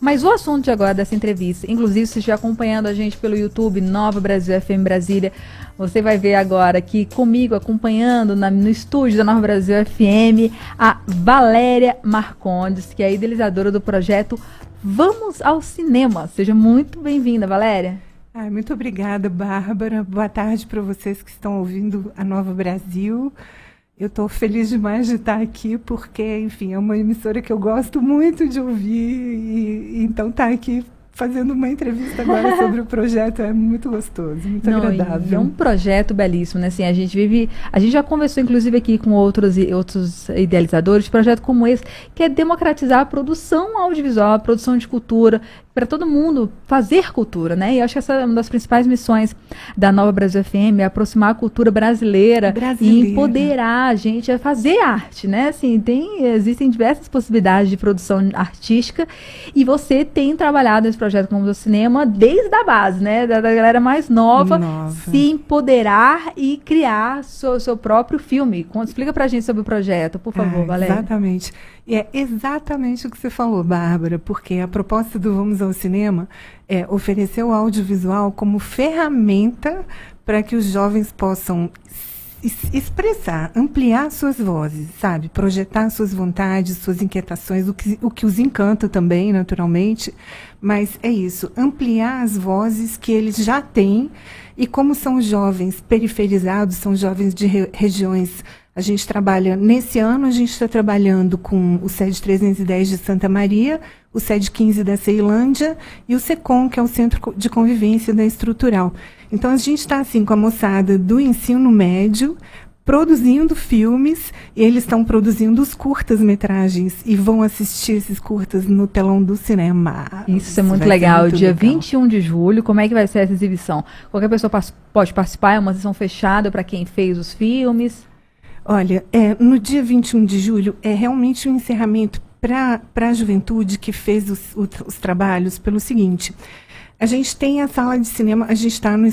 Mas o assunto de agora dessa entrevista, inclusive se estiver acompanhando a gente pelo YouTube, Nova Brasil FM Brasília, você vai ver agora aqui comigo, acompanhando no estúdio da Nova Brasil FM, a Valéria Marcondes, que é a idealizadora do projeto Vamos ao Cinema. Seja muito bem-vinda, Valéria. Muito obrigada, Bárbara. Boa tarde para vocês que estão ouvindo a Nova Brasil. Eu estou feliz demais de estar aqui, porque, enfim, é uma emissora que eu gosto muito de ouvir, e então estar aqui fazendo uma entrevista agora sobre o projeto é muito gostoso, muito agradável. E é um projeto belíssimo, né? Assim, a gente já conversou, inclusive, aqui com outros idealizadores de projeto como esse, que é democratizar a produção audiovisual, a produção de cultura, para todo mundo fazer cultura, né? E eu acho que essa é uma das principais missões da Nova Brasil FM, é aproximar a cultura brasileira e empoderar a gente a fazer arte, né? Assim, existem diversas possibilidades de produção artística, e você tem trabalhado nesse projeto como o cinema desde a base, né? Da galera mais nova, se empoderar e criar seu próprio filme. Explica pra gente sobre o projeto, por favor, Valéria. Exatamente. E é exatamente o que você falou, Bárbara, porque a proposta do Vamos ao Cinema é oferecer o audiovisual como ferramenta para que os jovens possam expressar, ampliar suas vozes, sabe? Projetar suas vontades, suas inquietações, o que os encanta também, naturalmente, mas é isso, ampliar as vozes que eles já têm, e como são jovens periferizados, são jovens de regiões. A gente trabalha, nesse ano, a gente está trabalhando com o SED 310 de Santa Maria, o SED 15 da Ceilândia e o SECOM, que é o Centro de Convivência da Estrutural. Então, a gente está, assim, com a moçada do ensino médio, produzindo filmes, e eles estão produzindo os curtas-metragens e vão assistir esses curtas no telão do cinema. Isso é muito legal. Dia 21 de julho, como é que vai ser essa exibição? Qualquer pessoa pode participar, é uma sessão fechada para quem fez os filmes? Olha, no dia 21 de julho é realmente um encerramento para a juventude que fez os trabalhos pelo seguinte: a gente tem a sala de cinema, a gente está no...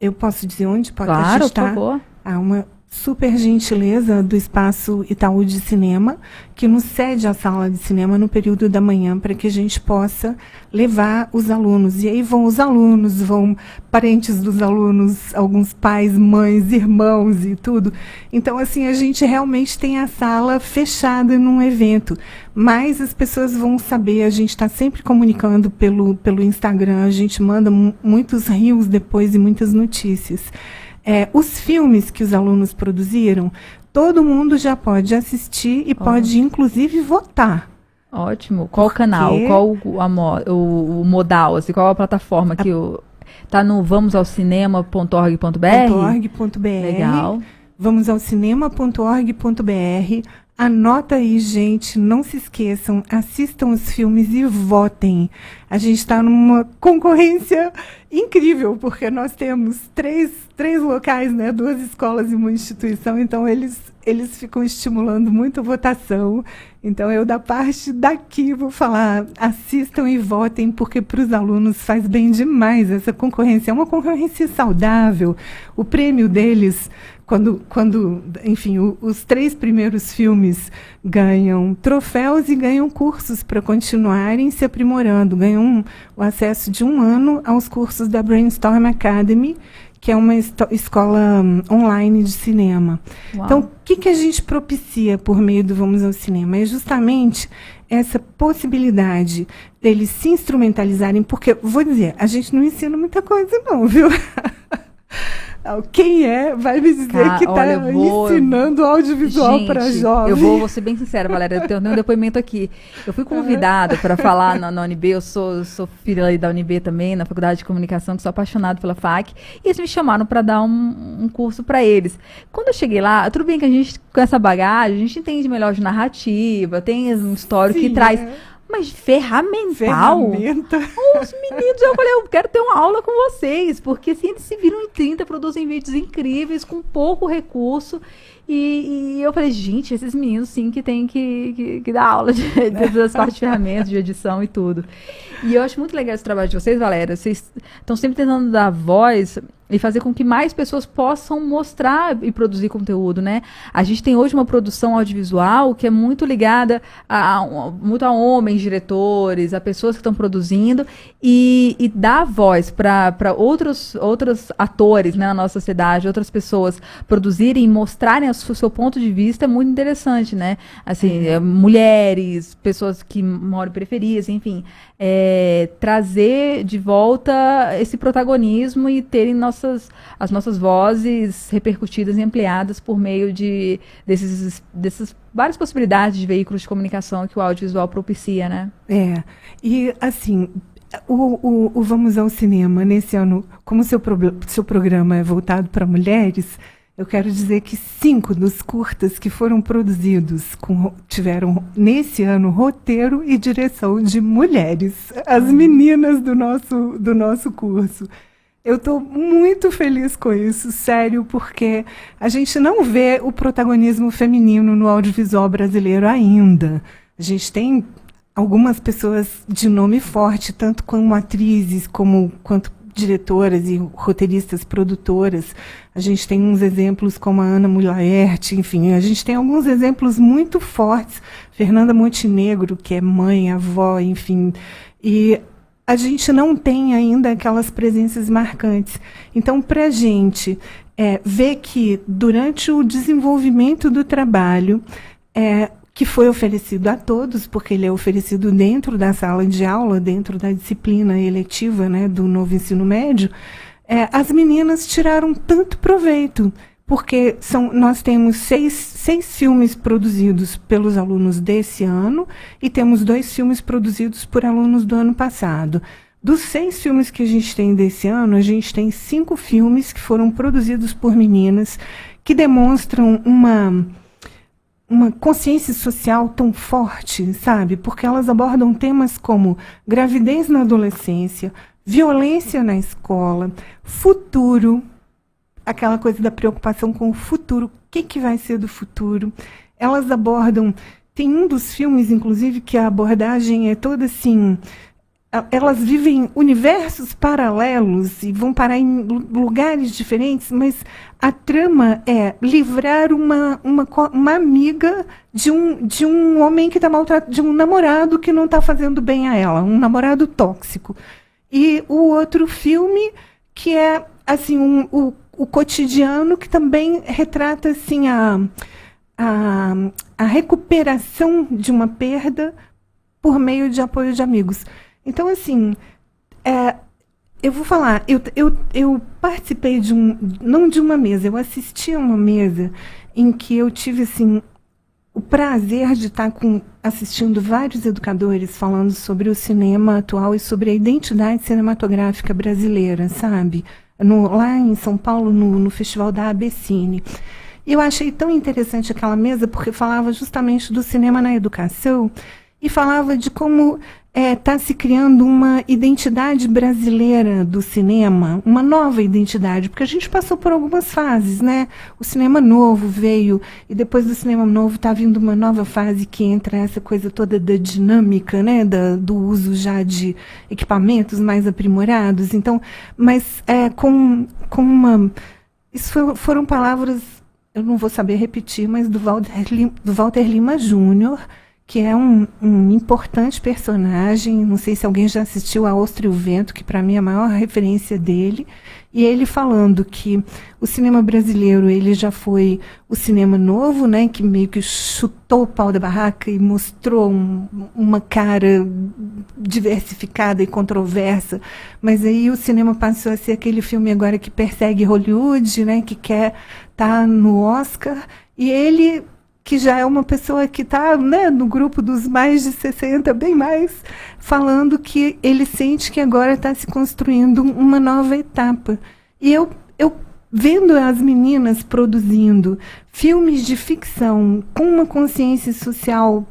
Eu posso dizer onde? Claro, por favor. Uma super gentileza do Espaço Itaú de Cinema, que nos cede a sala de cinema no período da manhã, para que a gente possa levar os alunos. E aí vão os alunos, vão parentes dos alunos, alguns pais, mães, irmãos e tudo. Então, assim, a gente realmente tem a sala fechada num evento. Mas as pessoas vão saber, a gente está sempre comunicando pelo Instagram, a gente manda muitos reels depois e muitas notícias. Os filmes que os alunos produziram, todo mundo já pode assistir e pode, inclusive, votar. Ótimo. Qual o canal? Qual o modal? Assim, qual a plataforma que está no vamosalcinema.org.br? Legal. Vamosalcinema.org.br. Anota aí, gente, não se esqueçam, assistam os filmes e votem. A gente está numa concorrência incrível, porque nós temos três locais, né, 2 escolas e uma instituição, então eles ficam estimulando muito a votação. Então, eu, da parte daqui, vou falar, assistam e votem, porque para os alunos faz bem demais essa concorrência. É uma concorrência saudável. O prêmio deles, enfim, os 3 primeiros filmes ganham troféus e ganham cursos para continuarem se aprimorando. Ganham o acesso de 1 ano aos cursos da Brainstorm Academy, que é uma escola online de cinema. Uau. Então, o que a gente propicia por meio do Vamos ao Cinema? É justamente essa possibilidade deles se instrumentalizarem, porque, vou dizer, a gente não ensina muita coisa não, viu? Quem vai me dizer que está ensinando audiovisual para jovens? Eu vou ser bem sincera, Valéria, eu tenho um depoimento aqui. Eu fui convidada para falar na UNB, eu sou filha ali da UNB também, na Faculdade de Comunicação, que sou apaixonada pela FAC, e eles me chamaram para dar um curso para eles. Quando eu cheguei lá, tudo bem que a gente, com essa bagagem, a gente entende melhor de narrativa, tem um histórico que traz... Mas ferramental? Os meninos, eu falei, eu quero ter uma aula com vocês, porque assim, eles se viram em 30, produzem vídeos incríveis, com pouco recurso, e eu falei, gente, esses meninos sim que tem que dar aula das partes de ferramentas, de edição e tudo. E eu acho muito legal esse trabalho de vocês, Valéria, vocês estão sempre tentando dar voz e fazer com que mais pessoas possam mostrar e produzir conteúdo, né? A gente tem hoje uma produção audiovisual que é muito ligada muito a homens diretores, a pessoas que estão produzindo e dar voz para outros atores, né, na nossa sociedade, outras pessoas produzirem e mostrarem o seu ponto de vista é muito interessante, né? Assim, mulheres, pessoas que moram em periferias, enfim, trazer de volta esse protagonismo e terem as nossas vozes repercutidas e ampliadas por meio dessas várias possibilidades de veículos de comunicação que o audiovisual propicia, né? E assim, o Vamos ao Cinema, nesse ano, como seu programa é voltado para mulheres, eu quero dizer que 5 dos curtas que foram produzidos tiveram, nesse ano, roteiro e direção de mulheres, as meninas do nosso curso. Eu estou muito feliz com isso, sério, porque a gente não vê o protagonismo feminino no audiovisual brasileiro ainda. A gente tem algumas pessoas de nome forte, tanto como atrizes, quanto diretoras e roteiristas, produtoras. A gente tem uns exemplos como a Ana Mulaert, enfim, a gente tem alguns exemplos muito fortes. Fernanda Montenegro, que é mãe, avó, enfim, e a gente não tem ainda aquelas presenças marcantes. Então, para a gente ver que durante o desenvolvimento do trabalho, que foi oferecido a todos, porque ele é oferecido dentro da sala de aula, dentro da disciplina eletiva, né, do novo ensino médio, as meninas tiraram tanto proveito, porque nós temos seis filmes produzidos pelos alunos desse ano e temos 2 filmes produzidos por alunos do ano passado. Dos 6 filmes que a gente tem desse ano, a gente tem 5 filmes que foram produzidos por meninas que demonstram uma consciência social tão forte, sabe? Porque elas abordam temas como gravidez na adolescência, violência na escola, futuro, aquela coisa da preocupação com o futuro, o que vai ser do futuro. Elas abordam, tem um dos filmes, inclusive, que a abordagem é toda assim, elas vivem universos paralelos e vão parar em lugares diferentes, mas a trama é livrar uma amiga de um homem que está maltratando, de um namorado que não está fazendo bem a ela, um namorado tóxico. E o outro filme que é assim o cotidiano, que também retrata assim a recuperação de uma perda por meio de apoio de amigos. Então, assim, eu vou falar, eu participei não de uma mesa, eu assisti a uma mesa em que eu tive, assim, o prazer de estar assistindo vários educadores falando sobre o cinema atual e sobre a identidade cinematográfica brasileira, sabe? Lá em São Paulo, no Festival da ABCine. Eu achei tão interessante aquela mesa porque falava justamente do cinema na educação e falava de como está se criando uma identidade brasileira do cinema, uma nova identidade, porque a gente passou por algumas fases, né? O cinema novo veio, e depois do cinema novo está vindo uma nova fase que entra essa coisa toda da dinâmica, né? Do uso já de equipamentos mais aprimorados. Então, mas com uma... Isso foram palavras, eu não vou saber repetir, mas do Walter Lima Júnior, que é um importante personagem. Não sei se alguém já assistiu a Ostra e o Vento, que para mim é a maior referência dele, e ele falando que o cinema brasileiro ele já foi o cinema novo, né, que meio que chutou o pau da barraca e mostrou uma cara diversificada e controversa, mas aí o cinema passou a ser aquele filme agora que persegue Hollywood, né, que quer estar no Oscar, e ele, que já é uma pessoa que está, né, no grupo dos mais de 60, bem mais, falando que ele sente que agora está se construindo uma nova etapa. E eu vendo as meninas produzindo filmes de ficção com uma consciência social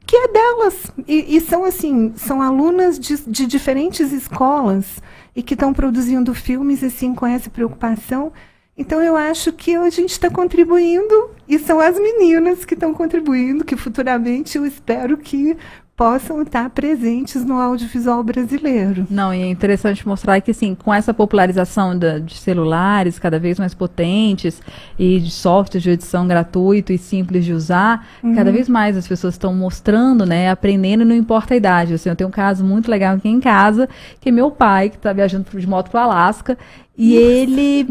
que é delas, e são assim, são alunas de diferentes escolas e que estão produzindo filmes assim com essa preocupação. Então, eu acho que a gente está contribuindo, e são as meninas que estão contribuindo, que futuramente eu espero que possam estar presentes no audiovisual brasileiro. Não, e é interessante mostrar que, assim, com essa popularização de celulares cada vez mais potentes e de softwares de edição gratuito e simples de usar, cada vez mais as pessoas estão mostrando, né, aprendendo, e não importa a idade. Assim, eu tenho um caso muito legal aqui em casa, que é meu pai, que está viajando de moto para o Alasca, e ele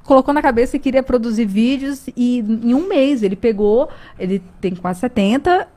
colocou na cabeça que queria produzir vídeos, e em um mês ele pegou, ele tem quase 70,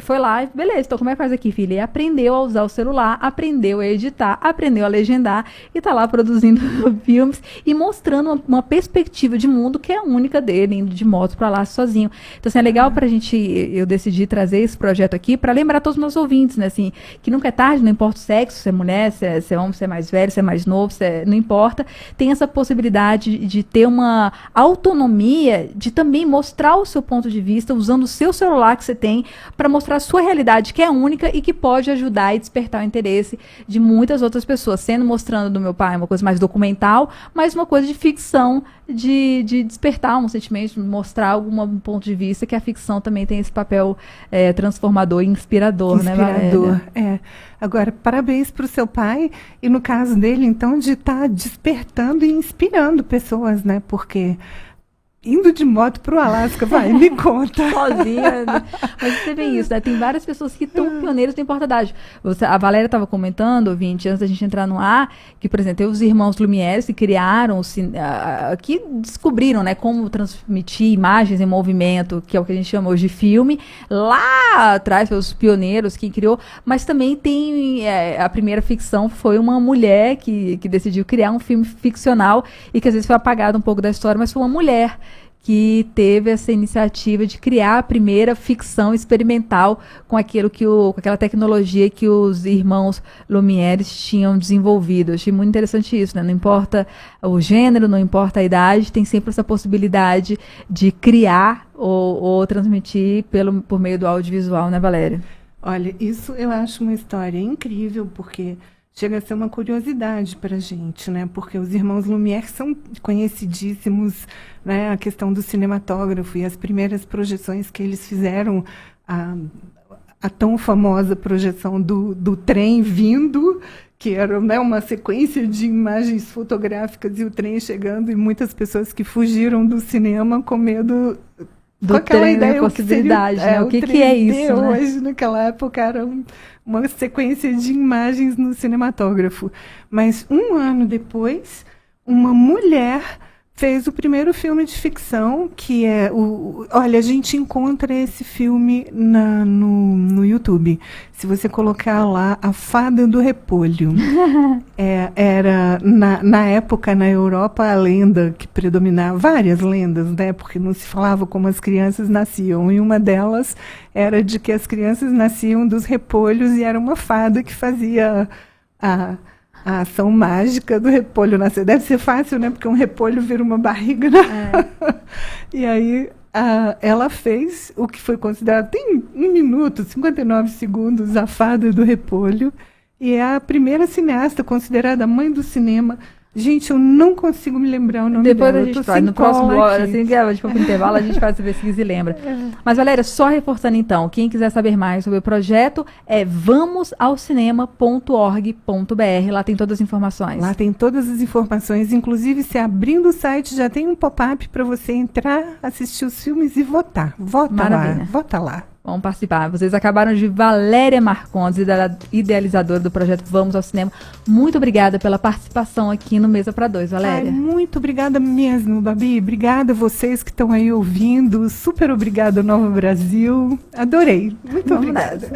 foi lá e beleza, então como é que faz aqui, filho? Ele aprendeu a usar o celular, aprendeu a editar, aprendeu a legendar e tá lá produzindo filmes e mostrando uma perspectiva de mundo que é a única dele, indo de moto para lá sozinho. Então, assim, é legal pra gente, eu decidi trazer esse projeto aqui para lembrar todos os meus ouvintes, né, assim, que nunca é tarde, não importa o sexo, se é mulher, se é homem, se é mais velho, se é mais novo, não importa, tem essa possibilidade de ter uma autonomia, de também mostrar o seu ponto de vista, usando o seu celular que você tem, para mostrar a sua realidade, que é única e que pode ajudar e despertar o interesse de muitas outras pessoas, sendo mostrando do meu pai uma coisa mais documental, mas uma coisa de ficção, de despertar um sentimento, mostrar algum ponto de vista, que a ficção também tem esse papel transformador e inspirador, né, Valéria? Agora, parabéns para o seu pai, e no caso dele, então, de estar despertando e inspirando pessoas, né, porque indo de moto pro Alasca, vai, me conta. Sozinha, né? Mas você vê isso, né? Tem várias pessoas que estão pioneiras, não importa a idade. A Valéria estava comentando, ouvinte, antes da gente entrar no ar, que, por exemplo, tem os irmãos Lumière que criaram, que descobriram, né, como transmitir imagens em movimento, que é o que a gente chama hoje de filme. Lá atrás, foi os pioneiros que criou, mas também tem, a primeira ficção foi uma mulher que decidiu criar um filme ficcional e que às vezes foi apagado um pouco da história, mas foi uma mulher que teve essa iniciativa de criar a primeira ficção experimental com aquela tecnologia que os irmãos Lumière tinham desenvolvido. Eu achei muito interessante isso, né? Não importa o gênero, não importa a idade, tem sempre essa possibilidade de criar ou transmitir por meio do audiovisual, né, Valéria? Olha, isso eu acho uma história incrível, porque chega a ser uma curiosidade para a gente, né? Porque os irmãos Lumière são conhecidíssimos, né? A questão do cinematógrafo e as primeiras projeções que eles fizeram, a tão famosa projeção do trem vindo, que era, né, uma sequência de imagens fotográficas e o trem chegando, e muitas pessoas que fugiram do cinema com medo, com aquela ideia, possibilidade, né? O que é isso, né? Hoje, naquela época, era uma sequência de imagens no cinematógrafo. Mas um ano depois, uma mulher fez o primeiro filme de ficção, que é olha, a gente encontra esse filme no YouTube. Se você colocar lá, A Fada do Repolho. Era, na época, na Europa, a lenda que predominava, várias lendas, né? Porque não se falava como as crianças nasciam. E uma delas era de que as crianças nasciam dos repolhos e era uma fada que fazia a ação mágica do repolho nascer. Deve ser fácil, né? Porque um repolho vira uma barriga, né? E aí ela fez o que foi considerado, tem 1 minuto, 59 segundos, A Fada do Repolho, e é a primeira cineasta considerada a mãe do cinema. Gente, eu não consigo me lembrar o nome Depois dela. a gente faz, no próximo bloco, assim que a gente for pro intervalo, a gente faz essa pesquisa e lembra. Mas, Valéria, só reforçando então, quem quiser saber mais sobre o projeto é vamosaucinema.org.br, lá tem todas as informações. Lá tem todas as informações, inclusive se abrindo o site já tem um pop-up para você entrar, assistir os filmes e votar. Maravilha. Lá, vota lá. Vamos participar. Vocês acabaram de Valéria Marcondes, idealizadora do projeto Vamos ao Cinema. Muito obrigada pela participação aqui no Mesa para Dois, Valéria. Muito obrigada mesmo, Babi. Obrigada a vocês que estão aí ouvindo. Super obrigada, Nova Brasil. Adorei. Muito obrigada.